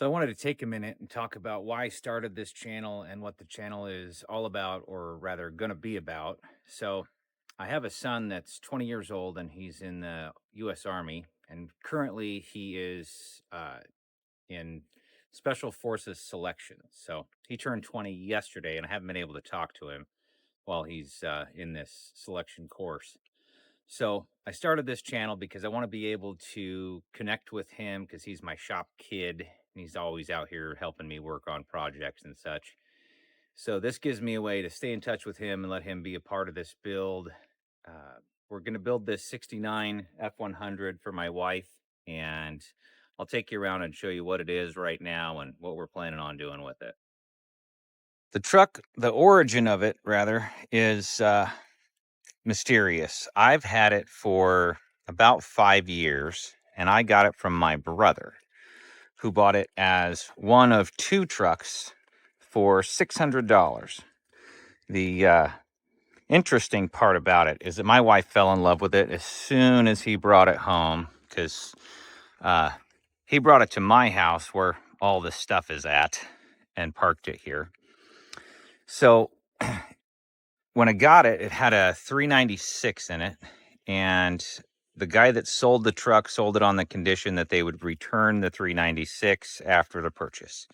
So I wanted to take a minute and talk about why I started this channel and what the channel is all about, or rather going to be about. So I have a son that's 20 years old and he's in the US Army, and currently he is in Special Forces selection. So he turned 20 yesterday and I haven't been able to talk to him while he's in this selection course. So I started this channel because I want to be able to connect with him because he's my shop kid and he's always out here helping me work on projects and such. So this gives me a way to stay in touch with him and let him be a part of this build. Uh, we're going to build this 69 F-100 for my wife, and I'll take you around and show you what it is right now and what we're planning on doing with it. The truck, the origin of it, rather, is mysterious. I've had it for about 5 years, and I got it from my brother, who bought it as one of two trucks for $600. The interesting part about it is that my wife fell in love with it as soon as he brought it home, because uh, he brought it to my house where all this stuff is at and parked it here. So when I got it, it had a 396 in it, and the guy that sold the truck sold it on the condition that they would return the 396 after the purchase.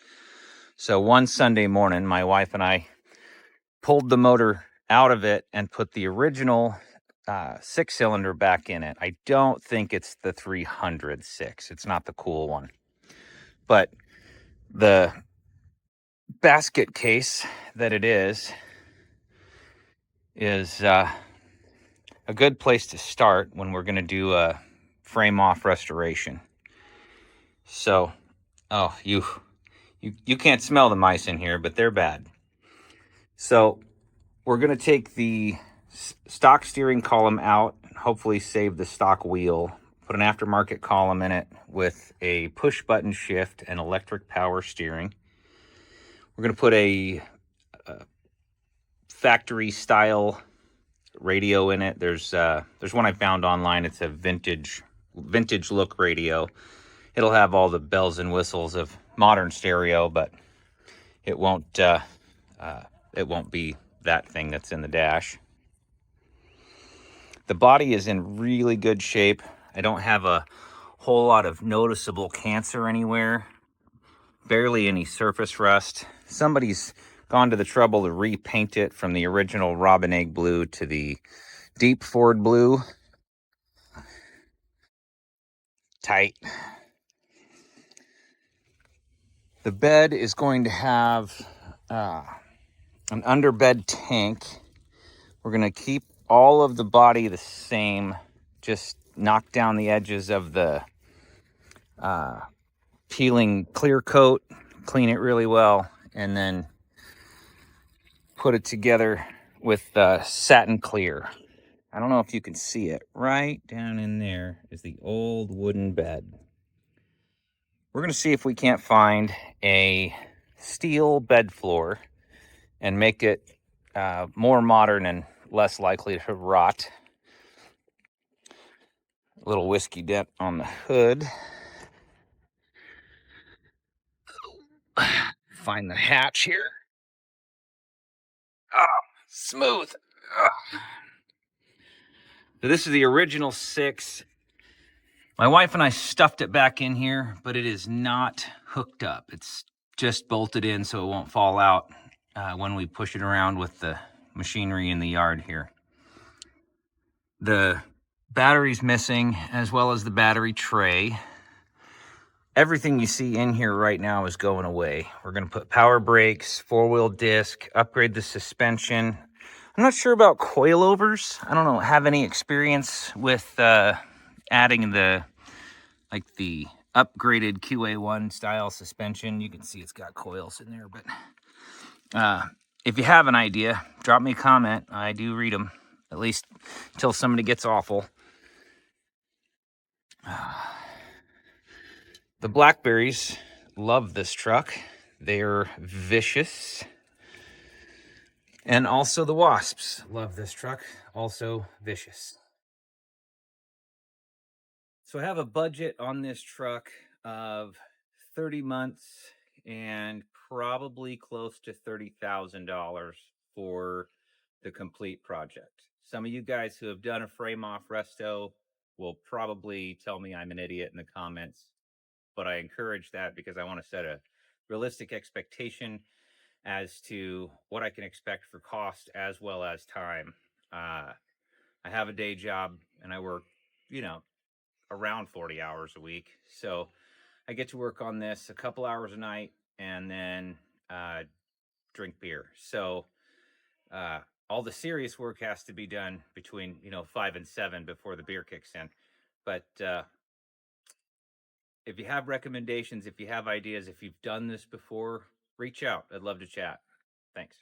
So one Sunday morning, my wife and I pulled the motor out of it and put the original six-cylinder back in it. I don't think it's the 306. It's not the cool one. But the basket case that it is a good place to start when we're going to do a frame off restoration. So, oh, you can't smell the mice in here, but they're bad. So we're going to take the stock steering column out, hopefully save the stock wheel, put an aftermarket column in it with a push button shift and electric power steering. We're going to put a factory style radio in it. There's one I found online. It's a vintage look radio. It'll have all the bells and whistles of modern stereo, but it won't be that thing that's in the dash. The body is in really good shape. I don't have a whole lot of noticeable cancer anywhere. Barely any surface rust. Somebody's gone to the trouble to repaint it from the original robin egg blue to the deep Ford blue. Tight. The bed is going to have an underbed tank. We're going to keep all of the body the same, just knock down the edges of the peeling clear coat, clean it really well, and then put it together with satin clear. I don't know if you can see it. Right down in there is the old wooden bed. We're going to see if we can't find a steel bed floor and make it more modern and less likely to rot. A little whiskey dent on the hood. Find the hatch here. Oh, smooth. Oh. So this is the original 6. My wife and I stuffed it back in here, but it is not hooked up. It's just bolted in so it won't fall out when we push it around with the machinery in the yard here. The battery's missing, as well as the battery tray. Everything you see in here right now is going away. We're going to put power brakes, 4-wheel disc, upgrade the suspension. I'm not sure about coilovers. I don't have any experience with adding the upgraded QA1 style suspension. You can see it's got coils in there, but if you have an idea, drop me a comment. I do read them, at least until somebody gets awful. The blackberries love this truck. They're vicious. And also the wasps love this truck, also vicious. So I have a budget on this truck of 30 months and probably close to $30,000 for the complete project. Some of you guys who have done a frame off resto will probably tell me I'm an idiot in the comments, but I encourage that because I want to set a realistic expectation as to what I can expect for cost as well as time. I have a day job and I work, you know, around 40 hours a week. So I get to work on this a couple hours a night and then drink beer. So all the serious work has to be done between 5 and 7 before the beer kicks in. But if you have recommendations, if you have ideas, if you've done this before, reach out. I'd love to chat. Thanks.